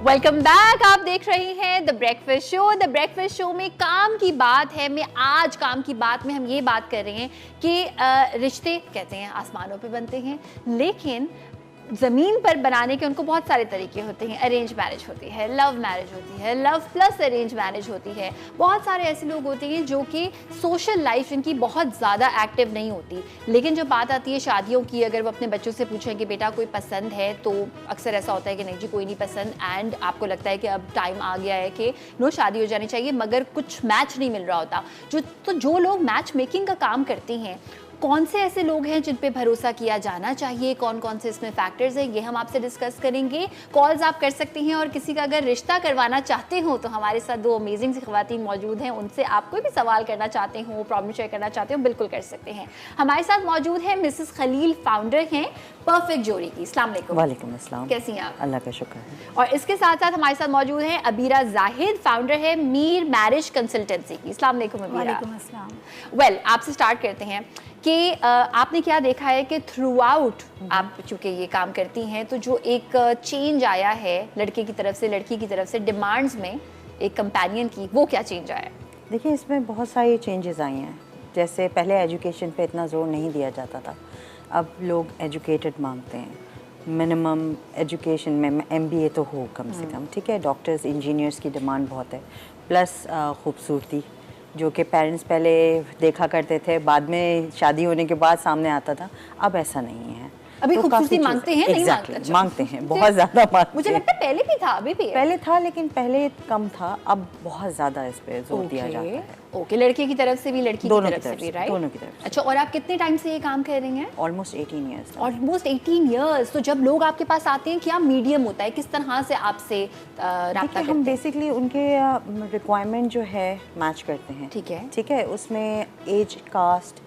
Welcome back. आप देख रहे हैं the breakfast show. The breakfast show में काम की बात है। आज काम की बात में हम ये बात कर रहे हैं कि रिश्ते कहते हैं आसमानों पे बनते हैं, लेकिन ज़मीन पर बनाने के उनको बहुत सारे तरीके होते हैं। अरेंज मैरिज होती है, लव मैरिज होती है, लव प्लस अरेंज मैरिज होती है। बहुत सारे ऐसे लोग होते हैं जो कि सोशल लाइफ इनकी बहुत ज़्यादा एक्टिव नहीं होती, लेकिन जब बात आती है शादियों की, अगर वो अपने बच्चों से पूछें कि बेटा कोई पसंद है, तो अक्सर ऐसा होता है कि नहीं जी कोई नहीं पसंद, एंड आपको लगता है कि अब टाइम आ गया है कि नो शादी हो जानी चाहिए, मगर कुछ मैच नहीं मिल रहा होता। जो लोग मैच मेकिंग का काम करते हैं, कौन से ऐसे लोग हैं जिन पे भरोसा किया जाना चाहिए, कौन कौन से इसमें फैक्टर्स हैं, ये हम आपसे डिस्कस करेंगे। कॉल्स आप कर सकती हैं, और किसी का अगर रिश्ता करवाना चाहते हो तो हमारे साथ दो अमेजिंग सी ख़वातीन मौजूद हैं, उनसे आप कोई भी सवाल करना चाहते हो, प्रॉब्लम शेयर करना चाहते हो, बिल्कुल कर सकते हैं। हमारे साथ मौजूद हैं मिसेस खलील, फाउंडर हैं परफेक्ट जोड़ी की। अस्सलाम वालेकुम। वालेकुम अस्सलाम। कैसी हैं आप? अल्लाह का शुक्र है। और इसके साथ साथ हमारे साथ मौजूद हैं अबीरा जाहिद, फाउंडर है मीर मैरिज कंसल्टेंसी की। अस्सलाम वालेकुम अबीरा। वालेकुम अस्सलाम। वेल, आपसे स्टार्ट करते हैं कि आपने क्या देखा है कि थ्रू आउट आप चूँकि ये काम करती हैं, तो जो एक चेंज आया है लड़के की तरफ से, लड़की की तरफ से डिमांड्स में एक कंपेनियन की, वो क्या चेंज आया है? देखिए, इसमें बहुत सारी चेंजेस आई हैं। जैसे पहले एजुकेशन पे इतना ज़ोर नहीं दिया जाता था, अब लोग एजुकेटेड मांगते हैं। मिनिमम एजुकेशन में MBA तो हो कम से कम, ठीक है। डॉक्टर्स, इंजीनियर्स की डिमांड बहुत है, प्लस खूबसूरती, जो कि पेरेंट्स पहले देखा करते थे, बाद में शादी होने के बाद सामने आता था, अब ऐसा नहीं है। अभी तो खूबसूरती मांगते हैं, नहीं मांगते? अच्छा। मांगते हैं, बहुत ज़्यादा मांगते मुझे हैं। लगता है पहले भी था, अभी भी है। पहले था, लेकिन पहले कम था, अब बहुत ज़्यादा इस पे जोर दिया जाता है। ओके, लड़के की तरफ से भी, लड़की की तरफ से भी, राइट? दोनों की तरफ से। अच्छा, और आप कितने टाइम से ये काम कर रही हैं? Almost 18 years. Almost 18 years. तो जब लोग आपके पास आते हैं, क्या मीडियम होता है, किस तरह से आपसे राब्ता करते हैं? हम बेसिकली उनके रिक्वायरमेंट जो है मैच करते हैं, ठीक है। उसमें एज, कास्ट,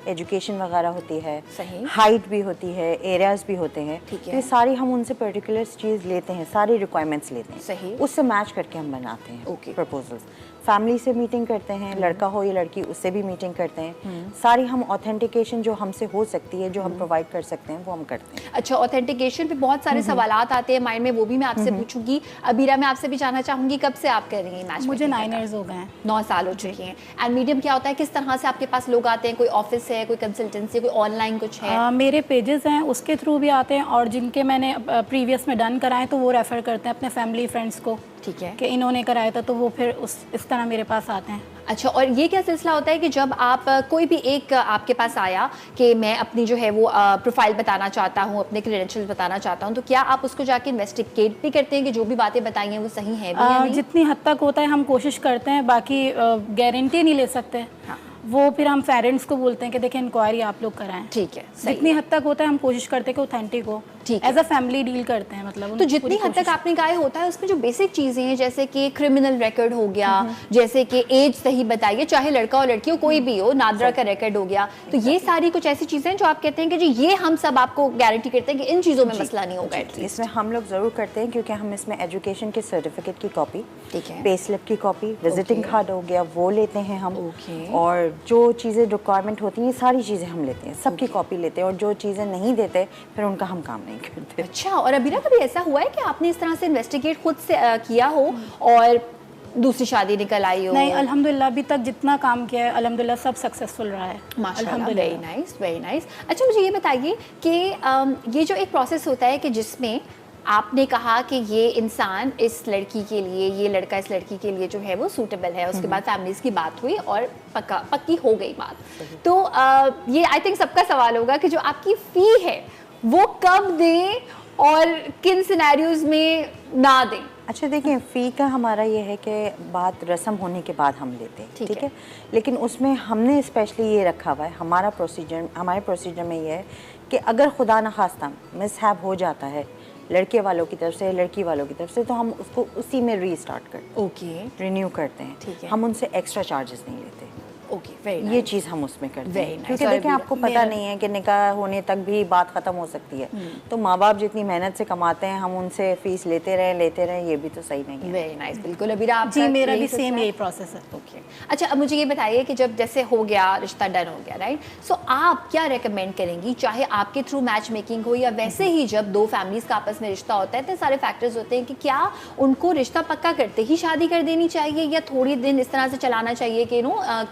एजुकेशन वगैरह होती है, सही, हाइट भी होती है, एरियाज भी होते हैं, ठीक है। ये सारी हम उनसे पर्टिकुलर चीज़ लेते हैं, सारी रिक्वायरमेंट्स लेते हैं, सही, उससे मैच करके हम बनाते हैं ओके प्रपोजल्स। फैमिली से मीटिंग करते हैं, लड़का हो या लड़की, उससे भी मीटिंग करते हैं। सारी हम ऑथेंटिकेशन जो हमसे हो सकती है, जो हम प्रोवाइड कर सकते हैं, वो हम करते हैं। अच्छा, ऑथेंटिकेशन पे बहुत सारे सवालात आते हैं माइंड में, वो भी मैं आपसे पूछूंगी। अबीरा, मैं आपसे भी जानना चाहूंगी, कब से आप कर रही हैं मैच? मुझे 9 इयर्स हो गए हैं। 9 साल हो चुके हैं। एंड मीडियम क्या होता है, किस तरह से आपके पास लोग आते हैं? कोई ऑफिस है, कोई कंसल्टेंसी, कोई ऑनलाइन कुछ है? मेरे पेजेस हैं, उसके थ्रू भी आते हैं, और जिनके मैंने प्रीवियस में डन कराए तो वो रेफ़र करते हैं अपने फैमिली फ्रेंड्स को, ठीक है, कि इन्होंने कराया था, तो वो फिर इस तरह मेरे पास आते हैं। अच्छा, और ये क्या सिलसिला होता है कि जब आप कोई भी एक आपके पास आया कि मैं अपनी जो है वो प्रोफाइल बताना चाहता हूँ, अपने क्रेडेंशियल्स बताना चाहता हूँ, तो क्या आप उसको जाके इन्वेस्टिगेट भी करते हैं कि जो भी बातें बताई हैं वो सही है भी या नहीं? जितनी हद तक होता है हम कोशिश करते हैं, बाकी गारंटी नहीं ले सकते। हाँ, वो फिर हम पेरेंट्स को बोलते हैं कि देखिए इंक्वायरी आप लोग कराएं। ठीक है, सही। जितनी हद तक होता है हम कोशिश करते हैं कि ऑथेंटिक हो, एज अ फैमिली डील करते हैं, मतलब। तो जितनी हद तक आपने कहा होता है, उसमें जो बेसिक चीजें हैं, जैसे कि क्रिमिनल रिकॉर्ड हो गया, जैसे कि एज सही बताइए, चाहे लड़का हो लड़की हो, कोई भी हो, नादरा का रिकॉर्ड हो गया, तो ये सारी कुछ ऐसी चीजें हैं जो आप कहते हैं कि जी ये हम सब आपको गारंटी करते हैं कि इन चीजों में मसला नहीं होगा। इसमें हम लोग जरूर करते हैं, क्योंकि हम इसमें एजुकेशन के सर्टिफिकेट की कॉपी, ठीक है, पे स्लिप की कॉपी, विजिटिंग कार्ड हो गया, वो लेते हैं हम, और जो चीज़ें रिक्वायरमेंट होती हैं सारी चीज़ें हम लेते हैं, सबकी कॉपी लेते हैं, और जो चीज़ें नहीं देते फिर उनका हम काम नहीं करते। अच्छा, और अबीरा, कभी ऐसा हुआ है कि आपने इस तरह से इन्वेस्टिगेट खुद से किया हो और दूसरी शादी निकल आई हो? नहीं, अल्हम्दुलिल्लाह अभी तक जितना काम किया है अल्हम्दुलिल्लाह सब सक्सेसफुल रहा है, माशाल्लाह, वेरी नाइस, वेरी नाइस। अच्छा, मुझे ये बताइए कि ये जो एक प्रोसेस होता है कि जिसमें आपने कहा कि ये इंसान इस लड़की के लिए, ये लड़का इस लड़की के लिए जो है वो सूटेबल है, उसके बाद फैमिलीज की बात हुई और पक्की हो गई बात, तो ये आई थिंक सबका सवाल होगा कि जो आपकी फ़ी है वो कब दें और किन सिनेरियोज में ना दें? अच्छा, देखिए, फ़ी का हमारा ये है कि बात रस्म होने के बाद हम लेते हैं, ठीक है, लेकिन उसमें हमने स्पेशली ये रखा हुआ है, हमारे प्रोसीजर में ये है कि अगर खुदा न खास्ता मिसहैप हो जाता है लड़के वालों की तरफ से, लड़की वालों की तरफ से, तो हम उसको उसी में रीस्टार्ट करते हैं, ओके, रिन्यू करते हैं, ठीक है। हम उनसे एक्स्ट्रा चार्जेस नहीं लेते। ओके, वेरी ये चीज़ हम उसमें करते Very हैं nice. क्योंकि और देखिए अभी आपको पता नहीं है कि निकाह होने तक भी बात ख़त्म हो सकती है, तो माँ बाप जितनी मेहनत से कमाते हैं हम उनसे फीस लेते रहें ये भी तो सही नहीं है। वेरी नाइस, बिल्कुल। अभी आप जी मेरा भी सेम यही प्रोसेस है। ओके, अच्छा अब मुझे ये बताइए कि जब जैसे हो गया रिश्ता डन हो गया, राइट, सो आप क्या रेकमेंड करेंगी, चाहे आपके थ्रू मैच मेकिंग हो या वैसे ही जब दो फैमिलीज का आपस में रिश्ता होता है, इतने सारे फैक्टर्स होते हैं कि क्या उनको रिश्ता पक्का करते ही शादी कर देनी चाहिए या थोड़ी दिन इस तरह से चलाना चाहिए कि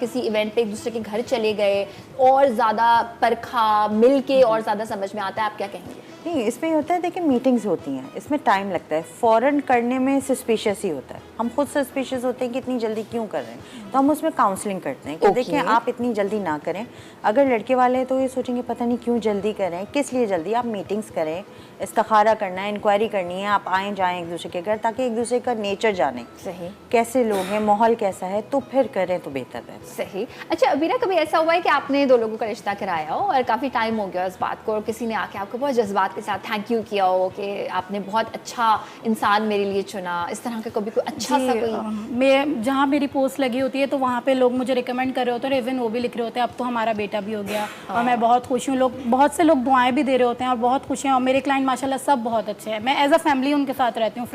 किसी इवेंट पे एक दूसरे के घर चले गए और ज़्यादा परखा मिल के और ज़्यादा समझ में आता है, आप क्या कहेंगे? नहीं, इसमें ये होता है, देखिए मीटिंग्स होती हैं, इसमें टाइम लगता है, फ़ौरन करने में सस्पिशियस ही होता है, हम खुद सस्पिशियस होते हैं कि इतनी जल्दी क्यों कर रहे हैं, तो हम उसमें काउंसलिंग करते हैं कि देखिए आप इतनी जल्दी ना करें। अगर लड़के वाले हैं तो ये सोचेंगे पता नहीं क्यों जल्दी करें, किस लिए जल्दी, आप मीटिंग्स करें, इस्तिखारा करना है, इंक्वायरी करनी है, आप आएँ जाएँ एक दूसरे के घर ताकि एक दूसरे का नेचर जाने, सही, कैसे लोग हैं, माहौल कैसा है, तो फिर करें तो बेहतर है। सही। अच्छा अभी ना कभी ऐसा हुआ है कि आपने दो लोगों का रिश्ता कराया हो और काफ़ी टाइम हो गया उस बात को और किसी ने आके आपको बहुत जज्बात के साथ थैंक यू किया हो कि आपने बहुत अच्छा इंसान मेरे लिए चुना, इस तरह का कभी कोई अच्छा सा कोई? मैं जहाँ मेरी पोस्ट लगी होती है तो वहाँ पे लोग मुझे रिकमेंड कर रहे होते हैं, इवन वो भी लिख रहे होते हैं अब तो हमारा बेटा भी हो गया और मैं बहुत खुश हूँ। लोग बहुत से लोग दुआएं भी दे रहे होते हैं और बहुत खुश हैं और मेरे क्लाइंट माशाल्लाह सब बहुत अच्छे हैं। मैं एज अ फैमिली उनके साथ रहती हूँ,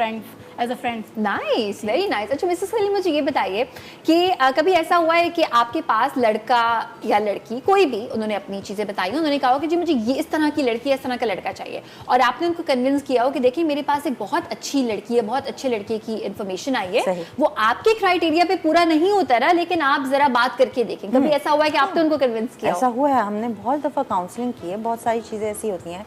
as a friend. Nice, very nice. अच्छा मिसेस सलीम, मुझे ये बताइए कि कभी ऐसा हुआ है कि आपके पास लड़का या लड़की कोई भी, उन्होंने अपनी चीज़ें बताई, उन्होंने कहा हो कि जी मुझे ये इस तरह की लड़की इस तरह का लड़का चाहिए और आपने उनको कन्विंस किया हो कि देखिए मेरे पास एक बहुत अच्छी लड़की है, बहुत अच्छे लड़के की इन्फॉर्मेशन आई है, वो आपके क्राइटेरिया पे पूरा नहीं उतरा लेकिन आप जरा बात करके देखें, कभी ऐसा हुआ है कि आपने उनको कन्विंस किया? ऐसा हुआ है, हमने बहुत दफ़ा काउंसलिंग की है, बहुत सारी चीज़ें ऐसी होती हैं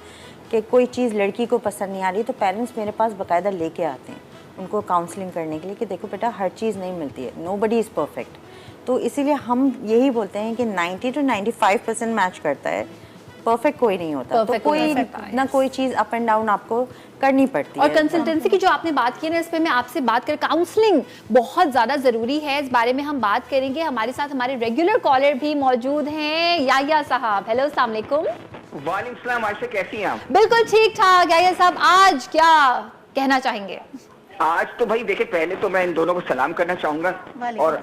कि कोई चीज़ लड़की को पसंद नहीं आ रही तो पेरेंट्स मेरे पास बाकायदा लेके आते हैं उनको काउंसलिंग करने के लिए कि देखो बेटा हर चीज़ नहीं मिलती है, नोबडी इज़ परफेक्ट, तो इसीलिए हम यही बोलते हैं कि 90 to 95% मैच करता है, परफेक्ट कोई नहीं होता, तो कोई ना कोई चीज़ अप एंड डाउन आपको करनी पड़ती है। और कंसल्टेंसी की जो आपने बात की ना, इस पे मैं आपसे बात कर, काउंसलिंग बहुत ज़्यादा ज़रूरी है, इस बारे में हम बात करेंगे। हमारे साथ हमारे रेगुलर कॉलर भी मौजूद हैं, याया साहब। हेलो, अस्सलाम वालेकुम। वालेकुम सलाम, आयशा कैसी हैं आप? बिल्कुल ठीक ठाक। याया साहब आज क्या कहना चाहेंगे? आज तो भाई देखिए, पहले तो मैं इन दोनों को सलाम करना चाहूंगा और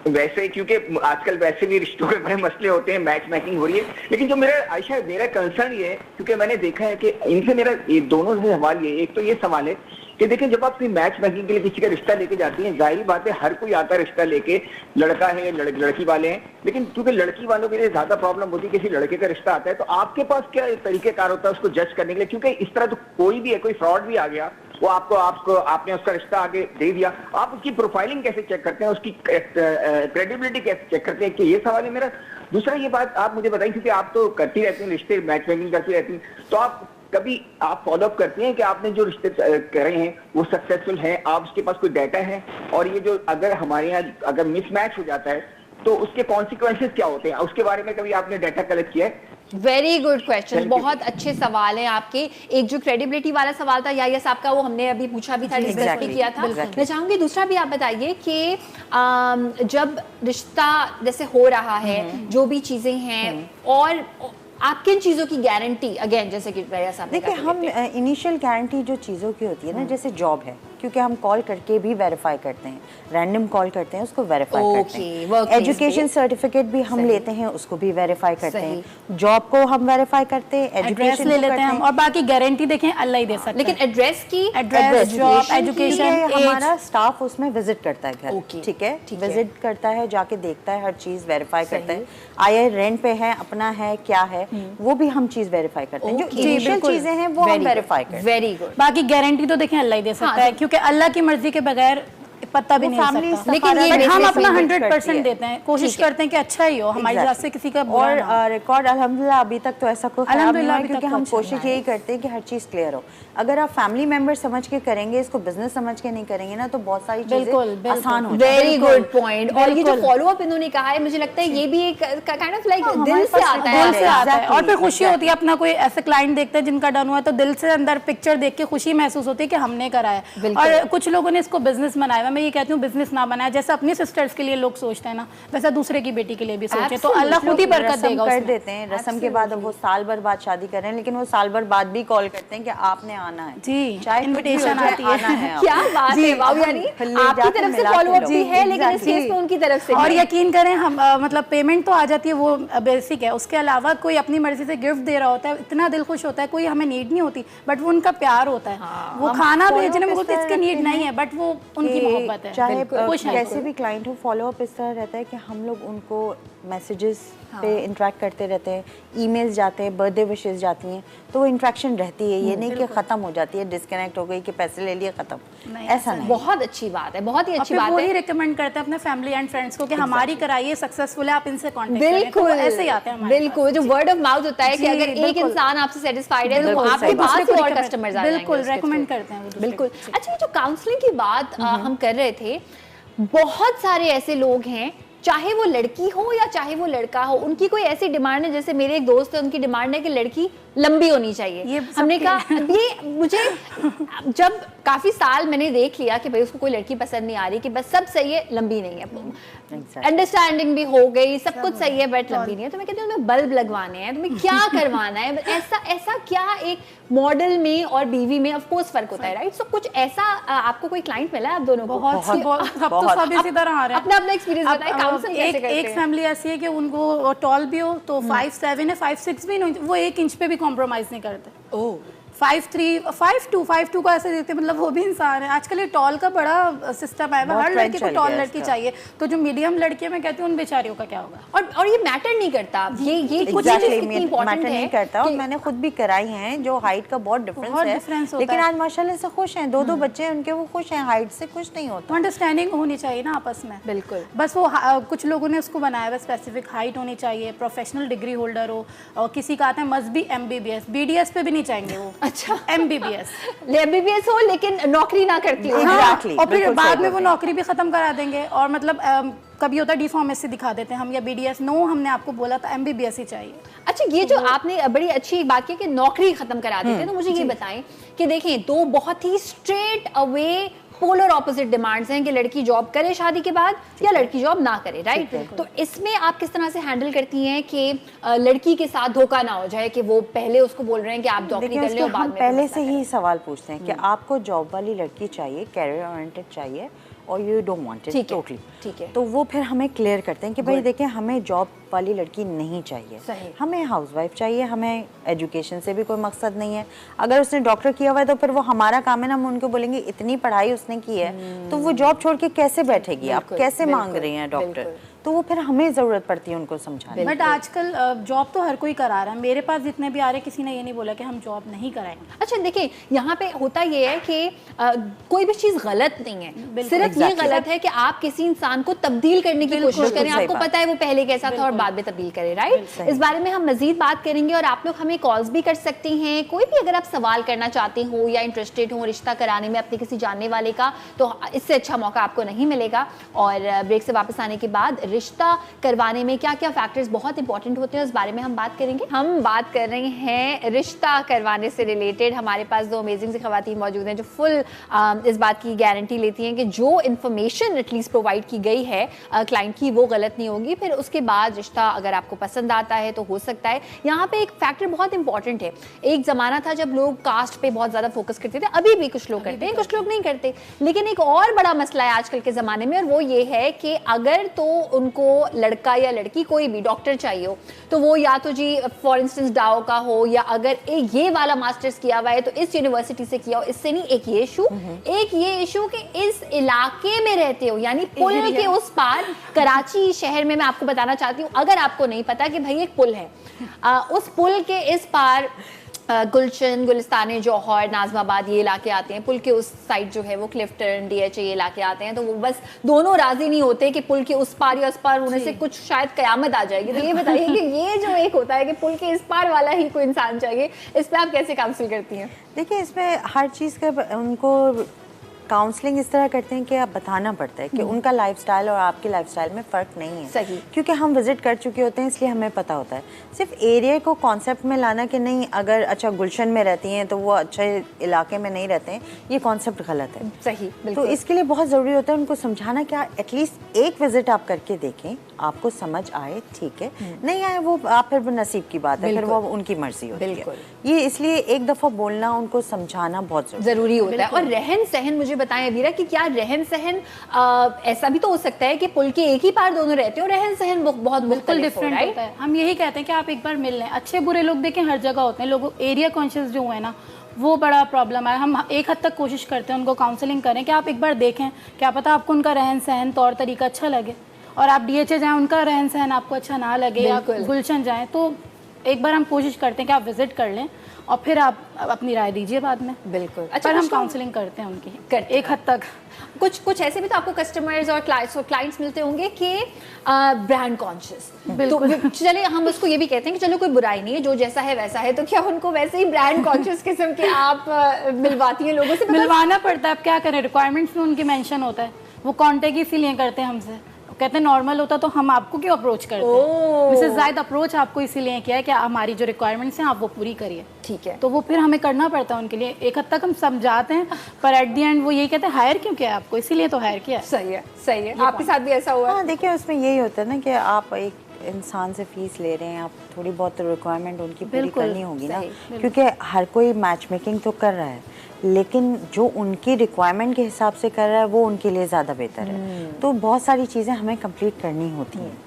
वैसे क्योंकि आजकल वैसे भी रिश्तों में बड़े मसले होते हैं, मैच मैचिंग हो रही है, लेकिन जो मेरा कंसर्न ये है, क्योंकि मैंने देखा है कि इनसे मेरा दोनों से सवाल ये, एक तो ये सवाल है कि देखिए जब आप मैच मैचिंग के लिए किसी का रिश्ता लेके जाती हैं, जाहिर बात है हर कोई आता है रिश्ता लेके, लड़का है लड़की वाले हैं, लेकिन क्योंकि लड़की वालों के लिए ज्यादा प्रॉब्लम होती है, किसी लड़के का रिश्ता आता है तो आपके पास क्या तरीकेकार होता है उसको जज करने के लिए, क्योंकि इस तरह तो कोई भी है, कोई फ्रॉड भी आ गया, वो आपने उसका रिश्ता आगे दे दिया, आप उसकी प्रोफाइलिंग कैसे चेक करते हैं, उसकी क्रेडिबिलिटी कैसे चेक करते हैं, कि ये सवाल है मेरा। दूसरा ये बात आप मुझे बताइए, क्योंकि आप तो करती रहती हैं रिश्ते, मैच मेकिंग करती रहती हैं, तो आप कभी आप फॉलोअप करती हैं कि आपने जो रिश्ते करे हैं वो सक्सेसफुल हैं, आप उसके पास कोई डाटा है, और ये जो अगर हमारे यहाँ अगर मिसमैच हो जाता है तो उसके कॉन्सिक्वेंसेस क्या होते हैं, उसके बारे में कभी आपने डाटा कलेक्ट किया है? वेरी गुड क्वेश्चन, बहुत अच्छे सवाल हैं आपके। एक जो क्रेडिबिलिटी वाला सवाल था याया साहब का, वो हमने अभी पूछा भी था, डिस्कस भी किया था। मैं चाहूंगी दूसरा भी आप बताइए कि जब रिश्ता जैसे हो रहा है, जो भी चीजें हैं, और आप किन चीज़ों की गारंटी, अगेन जैसे कि याया साहब देखिए हम इनिशियल गारंटी जो चीज़ों की होती है ना, जैसे जॉब है, क्योंकि हम कॉल करके भी वेरीफाई करते हैं, रैंडम कॉल करते हैं उसको वेरीफाई करते हैं, एजुकेशन सर्टिफिकेट भी हम लेते हैं उसको भी वेरीफाई करते हैं, जॉब को हम वेरीफाई करते हैं, एजुकेशन ले लेते हैं हम, और बाकी गारंटी देखें अल्लाह ही दे सकता है, लेकिन एड्रेस की, एड्रेस, जॉब, एजुकेशन, हमारा स्टाफ उसमें विजिट करता है घर, ठीक है, विजिट करता है, जाके देखता है, हर चीज़ वेरीफाई करता है, आया रेंट पे है, अपना है, क्या है, वो भी हम चीज़ वेरीफाई करते हैं, जो इनिशियल चीज़ें हैं वो हम वेरीफाई करते हैं। Very good. बाकी गारंटी तो देखें अल्लाह ही दे सकता है, क्योंकि अल्लाह की मर्जी के बगैर पता भी नहीं सकता, लेकिन ये हम अपना 100% देते हैं, कोशिश करते हैं कि अच्छा ही हो, हमारी तरफ से किसी का और रिकॉर्ड अल्हम्दुलिल्लाह अभी तक तो ऐसा कोई खराब नहीं हुआ, क्योंकि हम कोशिश यही करते हैं कि हर चीज़ क्लियर हो। अगर आप फैमिली मेंबर समझ के करेंगे, इसको बिजनेस समझ के नहीं करेंगे ना, तो बहुत सारी चीजें आसान हो जाएगी। Very good point. और ये जो फॉलो अप इन्होंने कहा है, मुझे लगता है ये भी एक काइंड ऑफ लाइक दिल से आता है, और फिर खुशी होती है, अपना कोई ऐसे क्लाइंट देखते हैं जिनका डन हुआ है तो दिल से अंदर पिक्चर देख के खुशी महसूस होती है कि हमने कराया। और कुछ लोगों ने इसको बिजनेस बनाया हुआ, मैं ये कहती हूँ बिजनेस ना बनाए, जैसे अपनी सिस्टर्स के लिए लोग सोचते हैं ना, वैसा दूसरे की बेटी के लिए भी सोचें, तो अल्लाह खुद ही बरकत देगा। कर देते हैं रस्म के बाद, वो साल भर बाद शादी कर रहे हैं, लेकिन वो साल भर बाद भी कॉल करते हैं कि आपने आना है जी, चाहे इनविटेशन आती है। क्या बात है, वाओ, यानी आपकी तरफ से फॉलो अप भी है, लेकिन इस केस में उनकी तरफ से। और यकीन करें हम मतलब पेमेंट तो आ जाती है, वो बेसिक है, उसके अलावा कोई अपनी मर्जी से गिफ्ट दे रहा होता है, इतना दिल खुश होता है, कोई हमें नीड नहीं होती, बट वो उनका प्यार होता है। वो खाना भेजने में बोलते इसकी नीड नहीं है, बट वो उनकी मोहब्बत है। चाहे कैसे भी क्लाइंट हो, फॉलो अप इस तरह रहता है कि हम लोग उनको मैसेजेस पे इंटरेक्ट करते रहते हैं, ईमेल्स जाते हैं, बर्थडे विशेस जाती हैं, तो वो इंटरेक्शन रहती है। ये नहीं कि खत्म हो जाती है, डिस्कनेक्ट हो गई कि पैसे ले लिए खत्म, ऐसा नहीं। बहुत अच्छी बात है, बहुत ही अच्छी बात है। वही रिकमेंड करते हैं अपने फैमिली एंड फ्रेंड्स को कि हमारी कराइए, सक्सेसफुल है, आप इनसे कांटेक्ट करें। बिल्कुल, ऐसे ही आते हैं। बिल्कुल, जो वर्ड ऑफ माउथ होता है कि अगर एक इंसान आपसे सेटिस्फाइड है तो आपके पास भी और कस्टमर्स आ जाएंगे। बिल्कुल रेकमेंड करते हैं वो। बिल्कुल। अच्छा, ये जो काउंसलिंग की बात हम कर रहे थे, बहुत सारे ऐसे लोग हैं, चाहे वो लड़की हो या चाहे वो लड़का हो, उनकी कोई ऐसी डिमांड है, जैसे मेरे एक दोस्त है, उनकी डिमांड है कि लड़की लंबी होनी चाहिए। हमने कहा ये मुझे जब काफी साल मैंने देख लिया कि भाई उसको कोई लड़की पसंद नहीं आ रही, कि बस सब सही है, लंबी नहीं है, अंडरस्टैंडिंग भी हो गई, सब कुछ सही है, बट लंबी नहीं है। तो मैं कहती हूँ तुम्हें बल्ब लगवाने हैं, तुम्हें क्या करवाना है, ऐसा क्या एक मॉडल में और बीवी में ऑफ कोर्स फर्क होता है, राइट? सो कुछ ऐसा आपको कोई क्लाइंट मिला है आप दोनों को? बहुत तो सब इसी तरह आ रहे हैं। अपना एक्सपीरियंस बताएं, काउंसलिंग कैसे करते हैं? एक फैमिली ऐसी है कि उनको टॉल भी हो तो 5'7" है, 5'6" भी नहीं, वो 1 इंच पे भी कॉम्प्रोमाइज नहीं करते। 5'3", 5'2" को ऐसे देखते, मतलब वो भी इंसान है। आजकल ये टॉल का बड़ा सिस्टम है, हर लड़की को टॉल लड़की चाहिए, तो जो मीडियम लड़की है मैं कहती हूँ उन बेचारियों का क्या होगा। और ये मैटर नहीं करता, ये कुछ मैटर नहीं करता। और मैंने खुद भी कराई हैं जो हाइट का बहुत डिफरेंस है, लेकिन आज माशाल्लाह से खुश हैं, 2 बच्चे हैं उनके, वो खुश हैं, हाइट से खुश नहीं होता। अंडरस्टैंडिंग होनी चाहिए ना आपस में। बिल्कुल, बस वो कुछ लोगों ने उसको बनाया है, स्पेसिफिक हाइट होनी चाहिए, प्रोफेशनल डिग्री होल्डर हो, और किसी का आता है मस्ट बी MBBS, BDS पे भी नहीं चाहेंगे वो। अच्छा, MBBS हो लेकिन नौकरी ना करती हो। Exactly, और फिर बाद में वो नौकरी भी खत्म करा देंगे, और मतलब कभी होता है डिफॉर्मेसी दिखा देते हैं हम, या BDS, नो हमने आपको बोला था MBBS ही चाहिए। अच्छा, ये जो आपने बड़ी अच्छी एक बात की कि नौकरी खत्म करा देते हैं, तो मुझे ये बताएं कि देखें, 2 बहुत ही straight away polar opposite demands हैं कि लड़की जॉब करे शादी के बाद या लड़की जॉब ना करे, राइट? तो इसमें आप किस तरह से हैंडल करती हैं कि लड़की के साथ धोखा ना हो जाए, कि वो पहले उसको बोल रहे हैं कि आप नौकरी कर ले और बाद में पहले से ही सवाल पूछते हैं कि आपको जॉब वाली लड़की चाहिए, कैरियर ओरिएंटेड चाहिए, और you don't want it totally, ठीक है? तो वो फिर हमें क्लियर करते हैं कि भाई देखिए, हमें जॉब वाली लड़की नहीं चाहिए, हमें हाउसवाइफ चाहिए, हमें एजुकेशन से भी कोई मकसद नहीं है। अगर उसने डॉक्टर किया हुआ है तो फिर वो हमारा काम है ना, हम उनको बोलेंगे इतनी पढ़ाई उसने की है तो वो जॉब छोड़ के कैसे बैठेगी, आप कैसे मांग रही हैं डॉक्टर, तो वो फिर हमें ज़रूरत पड़ती है उनको समझाने। बट आजकल जॉब तो हर कोई करा रहा है, मेरे पास जितने भी आ रहे, किसी ने ये नहीं बोला कि हम जॉब नहीं कराएंगे। अच्छा, देखिए यहाँ पे होता ये है कि कोई भी चीज़ गलत नहीं है, सिर्फ ये गलत है कि आप किसी इंसान को तब्दील करने की कोशिश करें। आपको पता है वो पहले कैसा था और बाद में तब्दील करें, राइट? इस बारे में हम मजीद बात करेंगे, और आप लोग हमें कॉल्स भी कर सकती हैं। कोई भी अगर आप सवाल करना चाहते हो या इंटरेस्टेड हो रिश्ता कराने में अपने किसी जानने वाले का, तो इससे अच्छा मौका आपको नहीं मिलेगा। और ब्रेक से वापस आने के बाद रिश्ता करवाने में क्या क्या फैक्टर्स बहुत इंपॉर्टेंट होते हैं, उस बारे में हम बात करेंगे। हम बात कर रहे हैं रिश्ता करवाने से रिलेटेड। हमारे पास 2 अमेजिंग सी खवातीन मौजूद हैं जो फुल इस बात की गारंटी लेती हैं कि जो इन्फॉर्मेशन एटलीस्ट प्रोवाइड की गई है क्लाइंट की, वो गलत नहीं होगी। फिर उसके बाद रिश्ता अगर आपको पसंद आता है तो हो सकता है। यहाँ पे एक फैक्टर बहुत इंपॉर्टेंट है, एक ज़माना था जब लोग कास्ट पे बहुत ज़्यादा फोकस करते थे, अभी भी कुछ लोग करते हैं, कुछ लोग नहीं करते, लेकिन एक और बड़ा मसला है आजकल के ज़माने में, और वो ये है कि अगर तो उनको लड़का या लड़की कोई भी डॉक्टर चाहिए हो, तो वो या तो जी फॉर इंस्टेंस डाओ का हो, या अगर ये वाला मास्टर्स किया हुआ है तो इस यूनिवर्सिटी से किया हो। इससे नहीं, एक ये इशू कि इस इलाके में रहते हो, यानी पुल के उस पार, कराची शहर में मैं आपको बताना चाहती हूँ, अगर आपको नहीं पता कि भाई एक पुल है, उस पुल के इस पार गुलशन, गुलिस्तान जौहर, नाजमाबाद ये इलाके आते हैं, पुल के उस साइड जो है वो क्लिफ्टन, DHA ये इलाके आते हैं, तो वो बस दोनों राजी नहीं होते कि पुल के उस पार या उस पार होने से कुछ शायद कयामत आ जाएगी। तो ये बताइए कि ये जो एक होता है कि पुल के इस पार वाला ही कोई इंसान चाहिए, इस पर आप कैसे काउंसिल करती हैं? देखिए, इसमें हर चीज़ का उनको काउंसलिंग इस तरह करते हैं कि आप बताना पड़ता है कि उनका लाइफस्टाइल और आपके लाइफस्टाइल में फ़र्क नहीं है। सही। क्योंकि हम विजिट कर चुके होते हैं इसलिए हमें पता होता है। सिर्फ एरिया को कॉन्सेप्ट में लाना कि नहीं, अगर अच्छा गुलशन में रहती हैं तो वो अच्छे इलाके में नहीं रहते हैं, ये कॉन्सेप्ट गलत है। सही, तो इसके लिए बहुत ज़रूरी होता है उनको समझाना कि एटलीस्ट एक विजिट आप करके देखें, आपको समझ आए, ठीक है, नहीं आए वो आप फिर नसीब की बात है, फिर वो उनकी मर्जी होती है। ये इसलिए एक दफ़ा बोलना, उनको समझाना बहुत ज़रूरी होता है। और रहन सहन मुझे बताएं अबीरा कि क्या रहन सहन ऐसा भी तो हो सकता है कि पुल के एक ही पार दोनों रहते हो, रहन सहन बहुत बिल्कुल डिफरेंट होता है। हम यही कहते हैं कि आप एक बार मिल लें। अच्छे बुरे लोग देखें हर जगह होते हैं, लोग एरिया कॉन्शियस जो है ना वो बड़ा प्रॉब्लम है। हम एक हद तक कोशिश करते हैं उनको काउंसलिंग करें कि आप एक बार देखें, क्या पता आपको उनका रहन सहन तौर तरीका अच्छा लगे, और आप DHA जाएं उनका रहन सहन आपको अच्छा ना लगे, या गुलशन जाएं तो एक बार हम कोशिश करते हैं कि आप विजिट कर लें और फिर आप अपनी राय दीजिए बाद में। बिल्कुल। अच्छा, हम काउंसलिंग करते हैं उनकी एक हद तक। कुछ ऐसे भी तो आपको कस्टमर्स और क्लाइंट्स मिलते होंगे कि ब्रांड कॉन्शियस। तो चलिए हम उसको ये भी कहते हैं कि चलो कोई बुराई नहीं है, जो जैसा है वैसा है, तो क्या उनको वैसे ही ब्रांड कॉन्शियस किस्म के आप मिलवाती हैं लोगों से? मिलवाना पड़ता है, अब क्या करें, रिक्वायरमेंट्स में उनके मेंशन होता है, वो कॉन्टेक्ट इसीलिए करते हैं हमसे। कहते हैं नॉर्मल होता तो हम आपको क्यों अप्रोच करते हैं। मिसेस जायद अप्रोच आपको इसीलिए किया है कि हमारी जो रिक्वायरमेंट्स हैं आप वो पूरी करिए, ठीक है। तो वो फिर हमें करना पड़ता है उनके लिए। एक हद तक हम समझाते हैं, पर एट दी एंड वो यही कहते हैं हायर क्यों किया आपको, इसीलिए तो हायर किया। सही है, सही है। आपके साथ भी ऐसा हुआ? हाँ, देखिए उसमें यही होता है ना कि आप एक इंसान से फीस ले रहे हैं, आप थोड़ी बहुत रिक्वायरमेंट उनकी पूरी करनी होगी ना, क्योंकि हर कोई मैच मेकिंग तो कर रहा है, लेकिन जो उनकी रिक्वायरमेंट के हिसाब से कर रहा है वो उनके लिए ज़्यादा बेहतर है। तो बहुत सारी चीज़ें हमें कंप्लीट करनी होती हैं,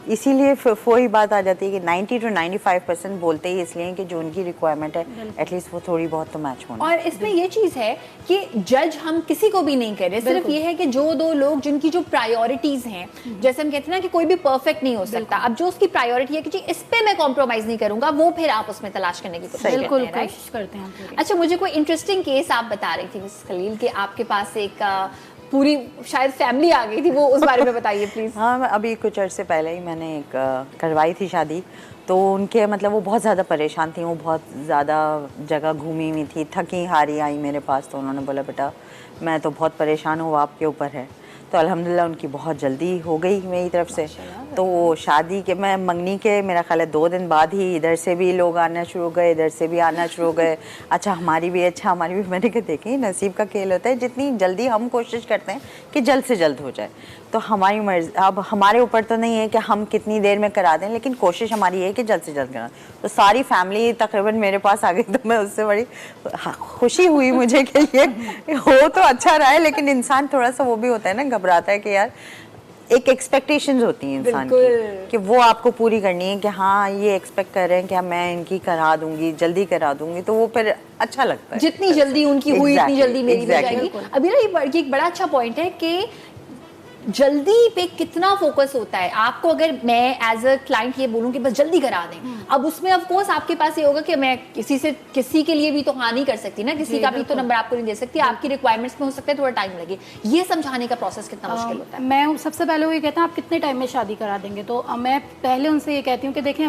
इसीलिए वही बात आ जाती है कि 90 to 95% बोलते ही इसलिए कि जो उनकी रिक्वायरमेंट है एटलीस्ट वो थोड़ी बहुत तो मैच होना। और इसमें ये चीज़ है कि जज हम किसी को भी नहीं कर रहे, सिर्फ ये है कि जो दो लोग जिनकी जो प्रायोरिटीज हैं, जैसे हम कहते हैं ना कि कोई भी परफेक्ट नहीं हो सकता, अब जो उसकी प्रायोरिटी है कि जी इस पे मैं कॉम्प्रोमाइज नहीं करूंगा, वो फिर आप उसमें तलाश करने की कोशिश करते हैं। अच्छा, मुझे कोई इंटरेस्टिंग केस आप बता रही थी मिसेस खलील कि आपके पास एक पूरी शायद फैमिली आ गई थी, वो उस बारे में बताइए प्लीज। हाँ, अभी कुछ अर्से पहले ही मैंने एक करवाई थी शादी, तो उनके मतलब वो बहुत ज़्यादा परेशान थी, वो बहुत ज़्यादा जगह घूमी हुई थी, थकी हारी आई मेरे पास, तो उन्होंने बोला बेटा मैं तो बहुत परेशान हूँ, आपके ऊपर है। तो अल्हम्दुलिल्लाह उनकी बहुत जल्दी हो गई मेरी तरफ से। तो शादी के मैं मंगनी के मेरा ख्याल है 2 दिन बाद ही इधर से भी लोग आना शुरू हो गए, इधर से भी आना शुरू हो गए। अच्छा हमारी भी मैंने कहा देखें नसीब का खेल होता है, जितनी जल्दी हम कोशिश करते हैं कि जल्द से जल्द हो जाए, तो हमारी मर्जी, अब हमारे ऊपर तो नहीं है कि हम कितनी देर में करा दें, लेकिन कोशिश हमारी है कि जल्द से जल्द करा। तो सारी फैमिली तकरीबन मेरे पास आ गई, तो मैं उससे बड़ी खुशी हुई मुझे कि ये हो तो अच्छा रहा है, लेकिन इंसान थोड़ा सा वो भी होता है ना, घबराता है कि यार एक एक्सपेक्टेशंस होती हैं इंसान की कि वो आपको पूरी करनी है कि हाँ ये एक्सपेक्ट कर रहे हैं कि मैं इनकी करा दूंगी, जल्दी करा दूंगी, तो वो फिर अच्छा लगता है। जितनी जल्दी उनकी हुई उतनी जल्दी मेरी भी जाएगी। अभी ना ये एक बड़ा अच्छा पॉइंट है कि जल्दी पे कितना फोकस होता है। आपको अगर मैं एज अ क्लाइंट ये बोलूं कि बस जल्दी करा दें, अब उसमें ऑफ कोर्स आपके पास ये होगा कि मैं किसी के लिए भी तो हाँ नहीं कर सकती ना, किसी का भी तो नंबर आपको नहीं दे सकती, आपकी रिक्वायरमेंट्स में हो सकता है थोड़ा टाइम लगे। ये समझाने का प्रोसेस कितना मुश्किल होता है? मैं सबसे पहले वो ये कहता हूँ आप कितने टाइम में शादी करा देंगे, तो मैं पहले उनसे ये कहती हूँ कि देखिए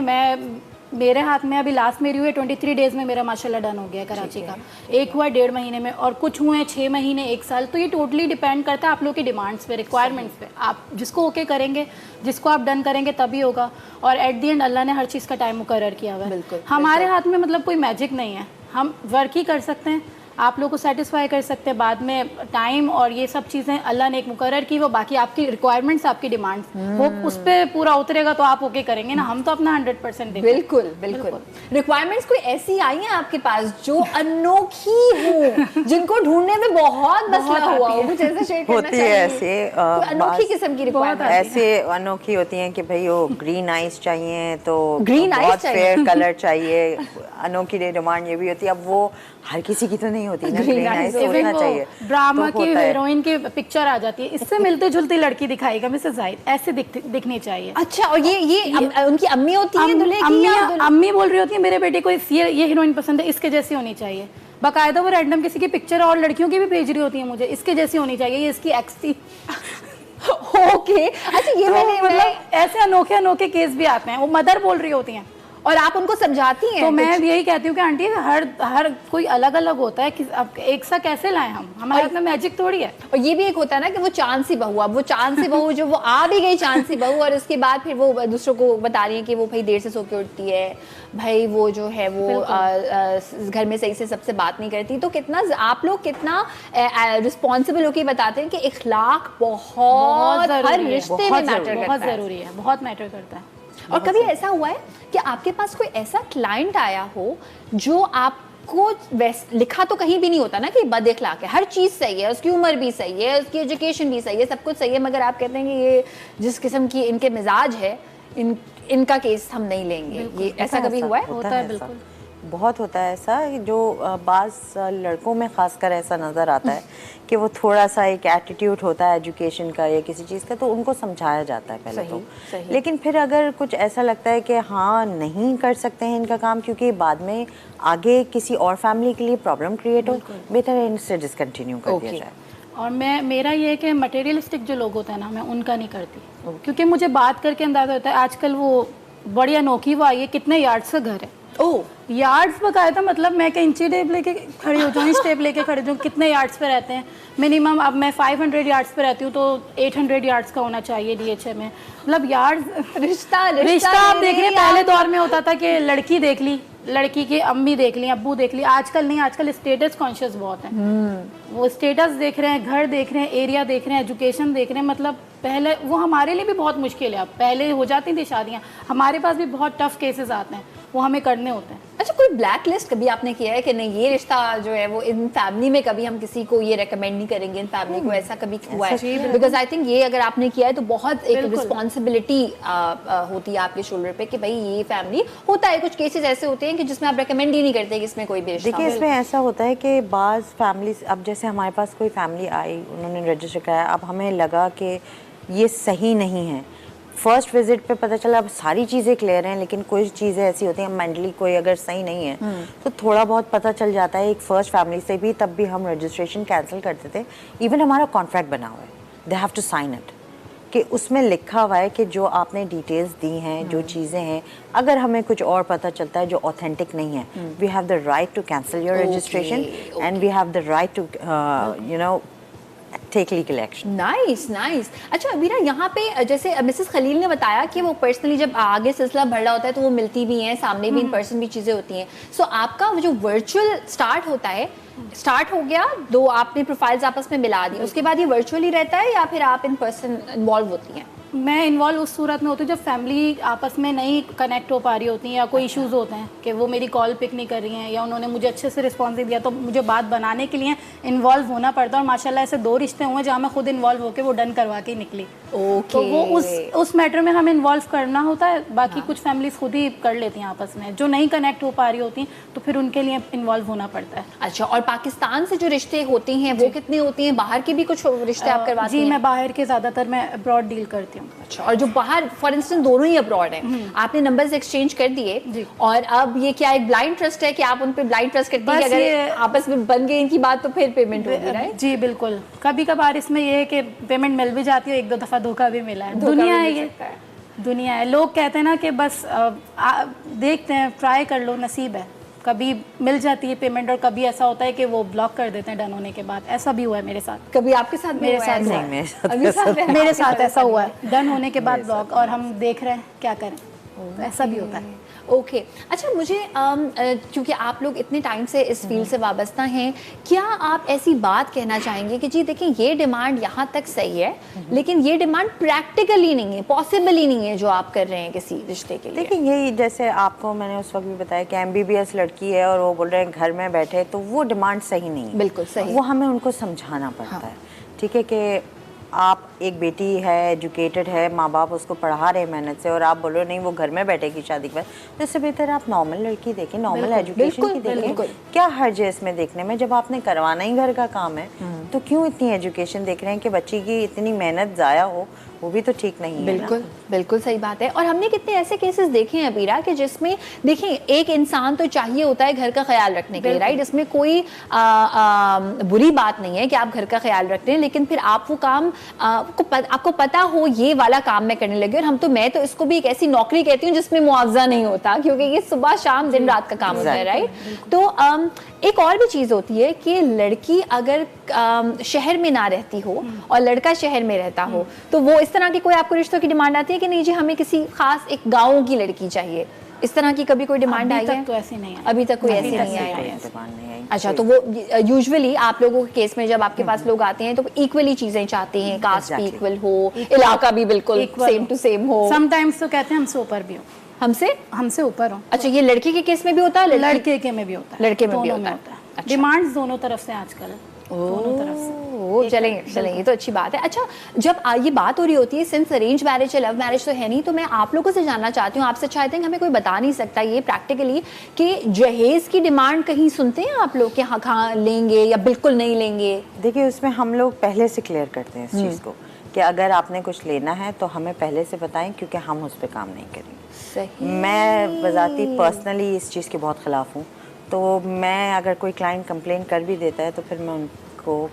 मेरे हाथ में अभी लास्ट मेरी हुई 23 डेज में मेरा माशाल्लाह डन हो गया कराची का, एक हुआ 1.5 महीने में, और कुछ हुए 6 महीने 1 साल। तो ये टोटली डिपेंड करता है आप लोग की डिमांड्स पे, रिक्वायरमेंट्स पे। आप जिसको ओके करेंगे, जिसको आप डन करेंगे तभी होगा, और एट दी एंड अल्लाह ने हर चीज़ का टाइम मुकर्रर किया हुआ है। हमारे हाथ में मतलब कोई मैजिक नहीं है, हम वर्क ही कर सकते हैं, आप लोग को सेटिस्फाई कर सकते हैं, बाद में टाइम और ये सब चीज़ें अल्लाह ने एक मुकर्रर की, वो बाकी आपकी रिक्वायरमेंट्स, आपकी डिमांड्स, वो उस पर पूरा उतरेगा तो आप ओके करेंगे ना, हम तो अपना 100% देंगे। बिल्कुल बिल्कुल। रिक्वायरमेंट्स कोई ऐसी आई हैं आपके पास जो अनोखी हो, जिनको ढूंढने में बहुत मसला हुआ हो, कुछ ऐसा शेयर करना चाहिए? ऐसे अनोखी किस्म की रिक्वायरमेंट ऐसे अनोखी होती हैं कि भाई वो ग्रीन आइज चाहिए, तो ग्रीन आइज फेयर कलर चाहिए। अनोखी डिमांड ये भी होती है, अब वो हर किसी की तो नहीं होती ना, ग्रीन आइज होना चाहिए। ड्रामा की हीरोइन की पिक्चर आ जाती है, इससे मिलती जुलती लड़की दिखाएगा मिसेस जाहिद, ऐसे दिखनी चाहिए। अच्छा, और ये उनकी अम्मी होती है दूल्हे की? अम्मी बोल रही होती है मेरे बेटे को ये हीरोइन पसंद है, इसके जैसी होनी चाहिए। बाकायदा वो रैंडम किसी की पिक्चर और लड़कियों की भी भेज रही होती है मुझे, इसके जैसी होनी चाहिए, ये इसकी एक्स थी। ओके, अच्छा ये तो मतलब ऐसे अनोखे केस भी आते हैं, वो मदर बोल रही होती हैं और आप उनको समझाती हैं? तो मैं यही कहती हूँ कि आंटी हर कोई अलग अलग होता है कि अब एक सा कैसे लाएं हम, हमारे इतना मैजिक थोड़ी है। और ये भी एक होता है ना कि वो चांद सी बहू, अब वो चांद सी बहू जो वो आ भी गई चांद सी बहू, और उसके बाद फिर वो दूसरों को बता रही है कि वो भाई देर से सो के उठती है, भाई वो जो है वो घर में सही से सबसे बात नहीं करती। तो कितना आप लोग कितना रिस्पॉन्सिबल होकर बताते हैं कि इखलाक बहुत हर रिश्ते में मैटर करता है, बहुत जरूरी है, बहुत मैटर करता है। और कभी ऐसा हुआ है कि आपके पास कोई ऐसा क्लाइंट आया हो जो आपको लिखा तो कहीं भी नहीं होता ना कि बद अखलाक है, हर चीज़ सही है, उसकी उम्र भी सही है, उसकी एजुकेशन भी सही है, सब कुछ सही है, मगर आप कहते हैं कि ये जिस किस्म की इनके मिजाज है इनका केस हम नहीं लेंगे, ये ऐसा कभी हुआ है? होता है, बिल्कुल बहुत होता है ऐसा, जो बाज़ लड़कों में ख़ासकर ऐसा नज़र आता है कि वो थोड़ा सा एक एटीट्यूड होता है एजुकेशन का या किसी चीज़ का, तो उनको समझाया जाता है पहले तो। लेकिन फिर अगर कुछ ऐसा लगता है कि हाँ नहीं कर सकते हैं इनका काम क्योंकि बाद में आगे किसी और फैमिली के लिए प्रॉब्लम क्रिएट हो, बेहतर है इनसे डिसकंटिन्यू कर दिया जाए। और मेरा ये है कि मटेरियलिस्टिक जो लोग होते हैं ना, मैं उनका नहीं करती, क्योंकि मुझे बात करके अंदाजा होता है। आजकल वो बड़ी अनोखी वो आई है, कितने यार्ड्स का घर है, यार्ड्स बकायदा, मतलब मैं क्या इंची टेप लेके खड़ी हो जाऊँ, इंच टेप लेके खड़ी हो जाऊँ, कितने यार्ड्स पे रहते हैं मिनिमम। अब मैं 500 यार्ड्स पे रहती हूँ तो 800 यार्ड्स का होना चाहिए DHA में, मतलब यार्ड्स। रिश्ता आप देख रहे हैं, पहले दौर में होता था कि लड़की देख ली, लड़की की अम्मी देख ली, अब्बू देख ली, आजकल नहीं, आजकल स्टेटस कॉन्शियस बहुत है, वो स्टेटस देख रहे हैं, घर देख रहे हैं, एरिया देख रहे हैं, एजुकेशन देख रहे हैं। मतलब पहले वो हमारे लिए भी बहुत मुश्किल है, अब पहले हो जाती थी शादियाँ, हमारे पास भी बहुत टफ केसेस आते हैं, वो हमें करने होते हैं। अच्छा, कोई ब्लैक लिस्ट कभी आपने किया है कि नहीं ये रिश्ता जो है वो इन फैमिली में कभी हम किसी को ये रेकमेंड नहीं करेंगे, इन फैमिली को, ऐसा कभी हुआ है? बिकॉज आई थिंक ये अगर आपने किया है तो बहुत एक रिस्पॉन्सिबिलिटी होती है आपके शोल्डर पे कि भाई ये फैमिली, होता है कुछ केसेस ऐसे होते हैं कि जिसमें आप रेकमेंड ही नहीं करते कि इसमें कोई भी रिश्ता। देखिए इसमें ऐसा होता है कि बाज़ फैमिली, अब जैसे हमारे पास कोई फैमिली आई, उन्होंने रजिस्टर कराया, अब हमें लगा कि ये सही नहीं है, फर्स्ट विजिट पे पता चला अब सारी चीज़ें क्लियर हैं, लेकिन कोई चीज़ें ऐसी होती हैं मेंटली कोई अगर सही नहीं है तो थोड़ा बहुत पता चल जाता है। एक फ़र्स्ट फैमिली से भी तब भी हम रजिस्ट्रेशन कैंसिल करते थे, इवन हमारा कॉन्ट्रैक्ट बना हुआ है, they have to sign it, कि उसमें लिखा हुआ है कि जो आपने डिटेल्स दी हैं, जो चीज़ें हैं, अगर हमें कुछ और पता चलता है जो ऑथेंटिक नहीं है, we have the right to cancel your registration and we have the right to you know take legal action. Nice. अच्छा अमीरा, यहाँ पे जैसे मिसेस खलील ने बताया कि वो पर्सनली जब आगे सिलसिला बढ़ रहा होता है तो वो मिलती भी हैं, सामने भी इन पर्सन भी चीज़ें होती हैं। सो आपका वो जो वर्चुअल स्टार्ट होता है, स्टार्ट हो गया, दो आपने प्रोफाइल्स आपस में मिला दी, उसके बाद ये वर्चुअली रहता है या फिर आप इन पर्सन इन्वॉल्व होती हैं? मैं इन्वॉल्व उस सूरत में होती हूँ जब फैमिली आपस में नहीं कनेक्ट हो पा रही होती है या कोई इश्यूज़ होते हैं कि वो मेरी कॉल पिक नहीं कर रही हैं या उन्होंने मुझे अच्छे से रिस्पॉन्स नहीं दिया, तो मुझे बात बनाने के लिए इन्वॉल्व होना पड़ता है। और माशाल्लाह ऐसे 2 रिश्ते हुए जहाँ मैं खुद इन्वॉल्व होकर वो डन करवा के निकली। तो वो उस मैटर में हमें इन्वॉल्व करना होता है, बाकी कुछ फैमिलीज खुद ही कर लेती हैं आपस में, जो नहीं कनेक्ट हो पा रही होती तो फिर उनके लिए इन्वॉल्व होना पड़ता है। अच्छा, और पाकिस्तान से जो रिश्ते होती हैं वो कितनी होती हैं? बाहर के भी कुछ रिश्ते आप करवाती हैं? जी, मैं बाहर के ज़्यादातर मैं अब्रॉड डील करती हूँ। अच्छा, और जो बाहर फॉर इंस्टेंस दोनों ही अब्रॉड हैं, आपने नंबर्स एक्सचेंज कर दिए और अब ये क्या एक ब्लाइंड ट्रस्ट है कि आप उन पे ब्लाइंड ट्रस्ट करती हैं कि अगर आपस में बन गई इनकी बात तो फिर पेमेंट होगी, राइट? जी बिल्कुल। कभी कभार इसमें ये है कि पेमेंट मिल भी जाती है, 1-2 दफ़ा धोखा भी मिला है। दुनिया है ये, दुनिया है। लोग कहते हैं ना कि बस देखते हैं, ट्राई कर लो, नसीब है, कभी मिल जाती है पेमेंट और कभी ऐसा होता है कि वो ब्लॉक कर देते हैं डन होने के बाद। ऐसा भी हुआ है मेरे साथ। कभी आपके साथ? मेरे साथ नहीं, मेरे साथ ऐसा हुआ है, डन होने के बाद ब्लॉक, और हम देख रहे हैं क्या करें, तो ऐसा भी होता है। ओके अच्छा, मुझे क्योंकि आप लोग इतने टाइम से इस फील्ड से वाबस्ता हैं, क्या आप ऐसी बात कहना चाहेंगे कि जी देखिए ये डिमांड यहाँ तक सही है लेकिन ये डिमांड प्रैक्टिकली नहीं है, पॉसिबल ही नहीं है जो आप कर रहे हैं किसी रिश्ते के लिए? देखिए यही, जैसे आपको मैंने उस वक्त भी बताया कि MBBS लड़की है और वो बोल रहे हैं घर में बैठे, तो वो डिमांड सही नहीं है। बिल्कुल सही, वो हमें उनको समझाना पड़ता है। ठीक है कि आप एक बेटी है, एजुकेटेड है, माँ बाप उसको पढ़ा रहे हैं मेहनत से, और आप बोल रहे हो नहीं वो घर में बैठेगी शादी के बाद, तो इससे बेहतर आप नॉर्मल लड़की देखें, नॉर्मल एजुकेशन की देखें। क्या हर्ज है इसमें देखने में? जब आपने करवाना ही घर का काम है तो क्यों इतनी एजुकेशन देख रहे हैं कि बच्ची की इतनी मेहनत ज़ाया हो, वो भी तो ठीक नहीं है। बिल्कुल बिल्कुल सही बात है। और हमने कितने ऐसे केसेस देखे हैं अबीरा कि जिसमें देखिए एक इंसान तो चाहिए होता है घर का ख्याल रखने के लिए, राइट, इसमें कोई बुरी बात नहीं है कि आप घर का ख्याल रखते हैं, लेकिन फिर आप वो काम आपको पता हो ये वाला काम मैं करने लगी, और मैं तो इसको भी एक ऐसी नौकरी कहती हूँ जिसमें मुआवजा नहीं होता, क्योंकि ये सुबह शाम दिन रात का काम होता है, राइट। तो एक और भी चीज़ होती है कि लड़की अगर शहर में ना रहती हो और लड़का शहर में रहता हो, तो वो इस तरह की कोई आपको रिश्तों की डिमांड आती है कि नहीं जी हमें किसी खास एक गाँव की लड़की चाहिए, इस तरह की कभी कोई डिमांड आई है? तो ऐसी नहीं है, अभी तक कोई ऐसी नहीं आई है। अच्छा, तो वो यूजुअली आप लोगों के केस में जब आपके पास लोग आते हैं तो इक्वली चीजें चाहते हैं, कास्ट भी इक्वल हो, इलाका भी बिल्कुल सेम टू सेम हो। समटाइम्स तो कहते हैं हमसे ऊपर भी हो, हमसे ऊपर हो। अच्छा, ये लड़के के केस में भी होता है? लड़के के में भी होता है, लड़के में भी होता है। अच्छा। डिमांड्स दोनों तरफ से आजकल, दोनों तरफ से। चलेंगे, ये तो अच्छी बात है। अच्छा, जब ये बात हो रही होती है, सिंस अरेंज मैरिज है, लव मैरिज तो है नहीं, तो मैं आप लोगों से जानना चाहती हूँ, आपसे चाहते हैं, हमें कोई बता नहीं सकता ये प्रैक्टिकली कि जहेज की डिमांड कहीं सुनते हैं आप लोग कि हाँ कहाँ लेंगे या बिल्कुल नहीं लेंगे? देखिए, उसमें हम लोग पहले से क्लियर करते हैं इस चीज़ को कि अगर आपने कुछ लेना है तो हमें पहले से बताएं, क्योंकि हम उस पर काम नहीं करेंगे। सही। मैं बजाती पर्सनली इस चीज़ के बहुत ख़िलाफ़ हूँ, तो मैं अगर कोई क्लाइंट कंप्लेन कर भी देता है तो फिर मैं उनको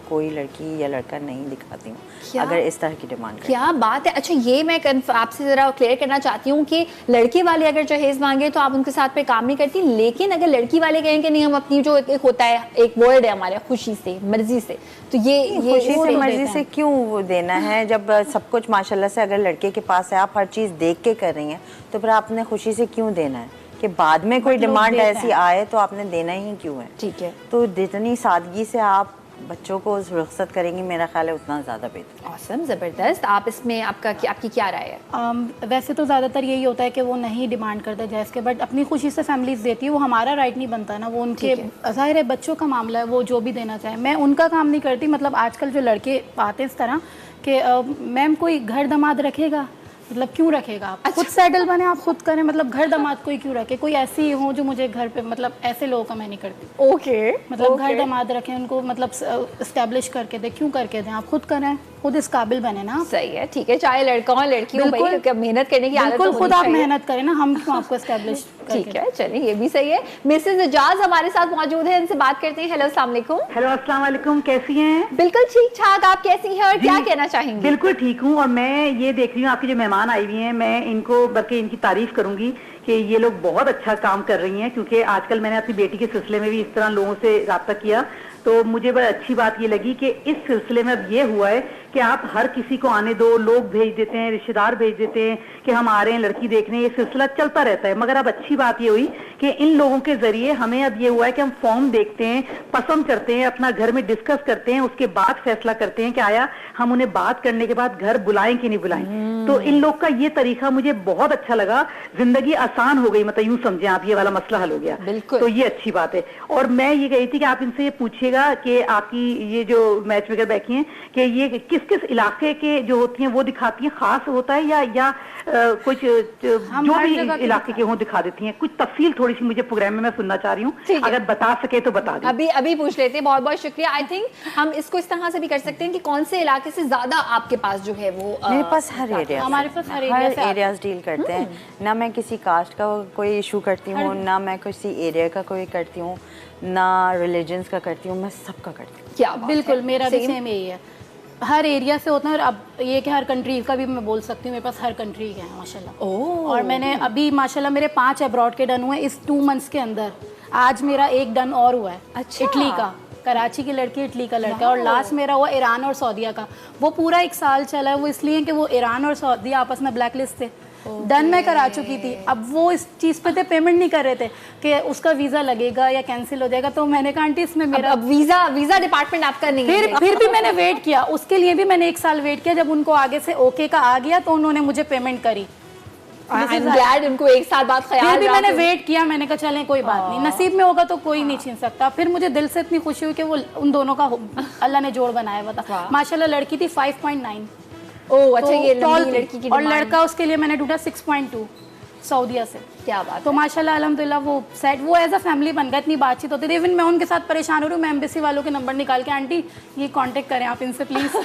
कोई लड़की या लड़का नहीं दिखाती हूँ अगर इस तरह की डिमांड। क्या बात है। अच्छा, ये मैं आपसे ज़रा क्लियर करना चाहती हूँ कि लड़के वाले अगर जहेज मांगे तो आप उनके साथ पे काम नहीं करती, लेकिन अगर लड़की वाले कहें कि नहीं हम अपनी जो एक होता है एक वर्ड है हमारे खुशी से मर्जी से, तो ये खुशी से मर्जी से क्यों वो देना है? जब सब कुछ माशाल्लाह से अगर लड़के के पास है, आप हर चीज़ देख के कर रही हैं, तो फिर आपने खुशी से क्यों देना है कि बाद में कोई डिमांड ऐसी आए तो आपने देना ही क्यों है? ठीक है, तो जितनी सादगी से आप बच्चों को रुखसत करेंगी, मेरा ख्याल है उतना ज़्यादा बेहतर। ऑसम, ज़बरदस्त। आप इसमें आपकी क्या राय है? वैसे तो ज़्यादातर यही होता है कि वो नहीं डिमांड करते जैस के, बट अपनी खुशी से फैमिलीज देती है, वो हमारा राइट नहीं बनता ना, वो उनके ज़ाहिर है बच्चों का मामला है, वो जो भी देना चाहे। मैं उनका काम नहीं करती। मतलब आजकल जो लड़के आते हैं इस तरह कि मैम कोई घर दामाद रखेगा, मतलब क्यों रखेगा आप? खुद सेटल बने, आप खुद करें, मतलब घर दामाद कोई क्यों रखे? कोई ऐसी हो जो मुझे घर पे, मतलब ऐसे लोगों का मैं नहीं करती। ओके, मतलब घर दामाद रखें, उनको मतलब इस्टेब्लिश करके दे, क्यों करके दें? आप खुद करें, खुद इस काबिल बने ना। सही है, ठीक है, चाहे लड़का हो लड़की हो, भाई मेहनत करने की आदत बिल्कुल, खुद आप मेहनत करें ना, हम क्यों आपको एस्टेब्लिश? ठीक है, चलिए ये भी सही है। मिसेस इजाज हमारे साथ मौजूद है, इनसे बात करते हैं। हेलो, अस्सलाम वालेकुम। हेलो, अस्सलाम वालेकुम, कैसी हैं? बिल्कुल ठीक ठाक, आप कैसी हैं और क्या कहना चाहेंगी? बिल्कुल ठीक हूँ, और मैं ये देख रही हूँ आपकी जो मेहमान आई हुई हैं, मैं इनको बल्कि इनकी तारीफ करूंगी कि ये लोग बहुत अच्छा काम कर रही हैं, क्योंकि आजकल मैंने अपनी बेटी के सिलसिले में भी इस तरह लोगों से रब्ता किया, तो मुझे बड़ी अच्छी बात ये लगी कि इस सिलसिले में अब ये हुआ है कि आप हर किसी को आने दो, लोग भेज देते हैं, रिश्तेदार भेज देते हैं कि हम आ रहे हैं लड़की देखने, ये सिलसिला चलता रहता है। मगर अब अच्छी बात ये हुई कि इन लोगों के जरिए हमें अब ये हुआ है कि हम फॉर्म देखते हैं, पसंद करते हैं, अपना घर में डिस्कस करते हैं, उसके बाद फैसला करते हैं कि आया हम उन्हें बात करने के बाद घर बुलाएं कि नहीं बुलाएं। तो इन लोग का ये तरीका मुझे बहुत अच्छा लगा, जिंदगी आसान हो गई, मतलब यूं समझे आप, ये वाला मसला हल हो गया, तो ये अच्छी बात है। और मैं ये कही थी कि आप इनसे ये पूछिएगा कि आपकी ये जो मैच मेकर बैठी हैं कि ये किस किस इलाके के जो होती हैं वो दिखाती हैं, खास होता है या कुछ जो भी इलाके के हों दिखा देती हैं? कुछ तफसील थोड़ी सी मुझे प्रोग्राम में मैं सुनना चाह रही हूँ, अगर बता सके तो बता दें। अभी पूछ लेते हैं, बहुत बहुत शुक्रिया। आई थिंक हम इसको इस तरह से भी कर सकते हैं कि कौन से इलाके से ज्यादा आपके पास जो है वो मेरे पास हर एरिया, हमारे पास हर एरियाज डील करते हैं ना। मैं किसी कास्ट का कोई इशू करती हूँ ना, मैं किसी एरिया का कोई करती हूँ ना, रिलीजन्स का करती हूँ, मैं सबका करती हूँ। क्या बिल्कुल, मेरा भी सेम यही है, हर एरिया से होता है। और अब ये कि हर कंट्री का भी मैं बोल सकती हूँ, मेरे पास हर कंट्री के हैं माशाल्लाह। और मैंने अभी माशाल्लाह मेरे 5 अब्रॉड के डन हुए इस 2 मंथ्स के अंदर। आज मेरा एक डन और हुआ है। अच्छा। इटली का, कराची की लड़की, इटली का लड़का, और लास्ट मेरा हुआ ईरान और सऊदीया का। वो पूरा 1 साल चला है, वो इसलिए कि वो ईरान और सऊदीया आपस में ब्लैक लिस्ट थे। डन मैं करा चुकी थी, अब वो इस चीज़ पे थे, पेमेंट नहीं कर रहे थे कि उसका वीज़ा लगेगा या कैंसिल हो जाएगा। तो मैंने कहा आंटी इसमें मेरा अब वीज़ा डिपार्टमेंट आपका नहीं है। फिर भी मैंने वेट किया, उसके लिए भी मैंने 1 साल वेट किया। जब उनको आगे से ओके का आ गया तो उन्होंने मुझे पेमेंट करी। ग्लैड उनको 1 साल बाद ख्याल, फिर भी मैंने वेट किया, मैंने कहा चलें कोई बात नहीं, नसीब में होगा तो कोई नहीं छीन सकता। फिर मुझे दिल से इतनी खुशी हुई कि वो उन दोनों का अल्लाह ने जोड़ बनाया हुआ था। माशाल्लाह लड़की थी 5.9। ओह अच्छा, ये लड़की की और लड़का उसके लिए मैंने ढूंढा 6.2। सऊदीया से। क्या बात तो माशाल्लाह अल्हम्दुलिल्लाह वो सेट, वो एज अ फैमिली बन गया, इतनी बातचीत होती थी। इवन मैं उनके साथ परेशान हो रही हूँ, मैं एम्बेसी वालों के नंबर निकाल के, आंटी ये कांटेक्ट करें आप इनसे प्लीज़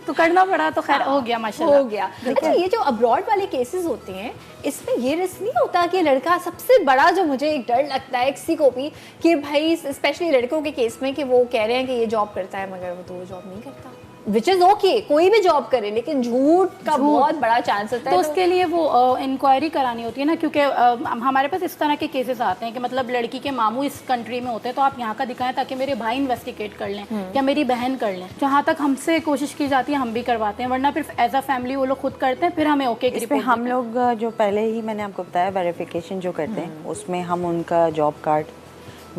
तो करना पड़ा, तो खैर हो गया माशाल्लाह। हो गया। अच्छा, ये जो अब्रॉड वाले केसेस होते हैं इसमें ये रिस्क नहीं होता कि लड़का, सबसे बड़ा जो मुझे एक डर लगता है किसी को भी कि भाई स्पेशली लड़कों के केस में कि वो कह रहे हैं कि ये जॉब करता है मगर वो तो वो जॉब नहीं करता, विच इज़ ओके, कोई भी जॉब करे लेकिन झूठ का बहुत बड़ा चांस होता है। तो उसके लिए वो इंक्वायरी करानी होती है ना, क्योंकि हमारे पास इस तरह के केसेस आते हैं कि मतलब लड़की के मामू इस कंट्री में होते हैं तो आप यहाँ का दिखाएं ताकि मेरे भाई इन्वेस्टिगेट कर लें या मेरी बहन कर लें। जहाँ तक हमसे कोशिश की जाती है हम भी करवाते हैं, वरना फिर एज अ फैमिली वो लोग खुद करते हैं, फिर हमें ओके की रिपोर्ट। हम लोग जो पहले ही मैंने आपको बताया वेरिफिकेशन जो करते हैं उसमें हम उनका जॉब कार्ड,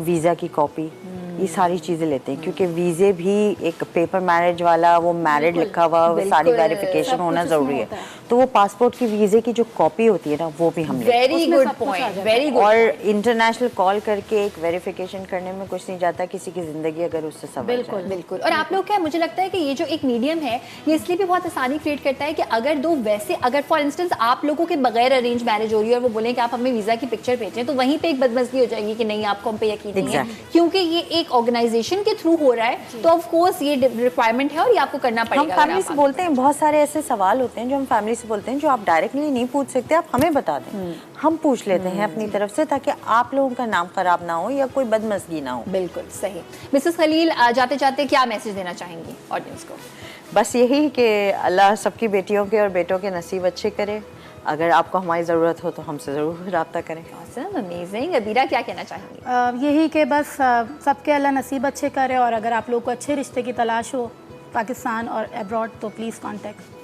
वीज़ा की कॉपी, ये सारी चीज़ें लेते हैं, क्योंकि वीज़े भी एक पेपर मैरिज वाला वो मैरिड लिखा हुआ वो सारी वेरिफिकेशन होना ज़रूरी है। तो वो पासपोर्ट की वीज़े की जो कॉपी होती है ना वो भी हम लेते हैं। Very good point, very good. और इंटरनेशनल कॉल करके एक वेरिफिकेशन करने में कुछ नहीं जाता, किसी की ज़िंदगी अगर उससे सवाल बिल्कुल बिल्कुल। और आप लोग क्या, मुझे लगता है कि ये जो एक मीडियम है ये इसलिए भी बहुत आसानी क्रिएट करता है कि अगर दो वैसे, अगर फॉर इंस्टेंस आप लोगों के बगैर अरेंज मैरिज हो रही है और वो बोलें कि आप हमें वीज़ा की पिक्चर भेजें, तो वहीं पे एक बदमज़गी हो जाएगी कि नहीं आपको हम पे यकीन नहीं है, क्योंकि ये एक ऑर्गेनाइजेशन के थ्रू हो रहा है तो ऑफ कोर्स ये रिक्वायरमेंट है और ये आपको करना पड़ेगा। हम फैमिली से बोलते हैं, बहुत सारे ऐसे सवाल होते हैं जो हम फैमिली से बोलते हैं जो आप डायरेक्टली नहीं पूछ सकते, आप हमें बता दें, हम पूछ लेते हैं अपनी तरफ से ताकि आप लोगों का नाम खराब ना हो या कोई बदमज़गी ना हो। बिल्कुल सही। मिसेस खलील, जाते जाते क्या मैसेज देना चाहेंगी ऑडियंस को? बस यही कि अल्लाह सबकी बेटियों के और बेटों के नसीब अच्छे करे। अगर आपको हमारी ज़रूरत हो तो हमसे ज़रूर रब्ता करें। Awesome, amazing। अबीरा क्या कहना चाहेंगी? यही कि बस सबके अल्लाह नसीब अच्छे करे, और अगर आप लोग को अच्छे रिश्ते की तलाश हो पाकिस्तान और अब्रॉड तो प्लीज़ कॉन्टेक्ट।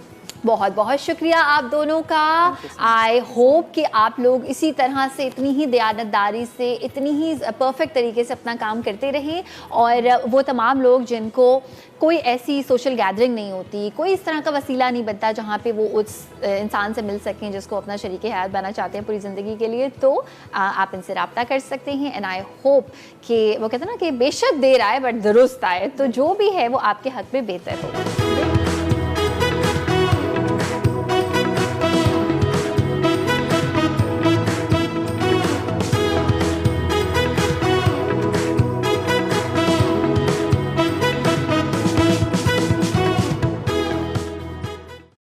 बहुत बहुत शुक्रिया आप दोनों का। आई होप कि आप लोग इसी तरह से इतनी ही दयानतदारी से, इतनी ही परफेक्ट तरीके से अपना काम करते रहें, और वो तमाम लोग जिनको कोई ऐसी सोशल गैदरिंग नहीं होती, कोई इस तरह का वसीला नहीं बनता जहाँ पे वो उस इंसान से मिल सकें जिसको अपना शरीक हयात बनाना चाहते हैं पूरी ज़िंदगी के लिए, तो आप इनसे रब्ता कर सकते हैं। एंड आई होप कि वो कहते हैं ना कि बेशक देर आए बट दुरुस्त आए, तो जो भी है वो आपके हक़ में बेहतर हो।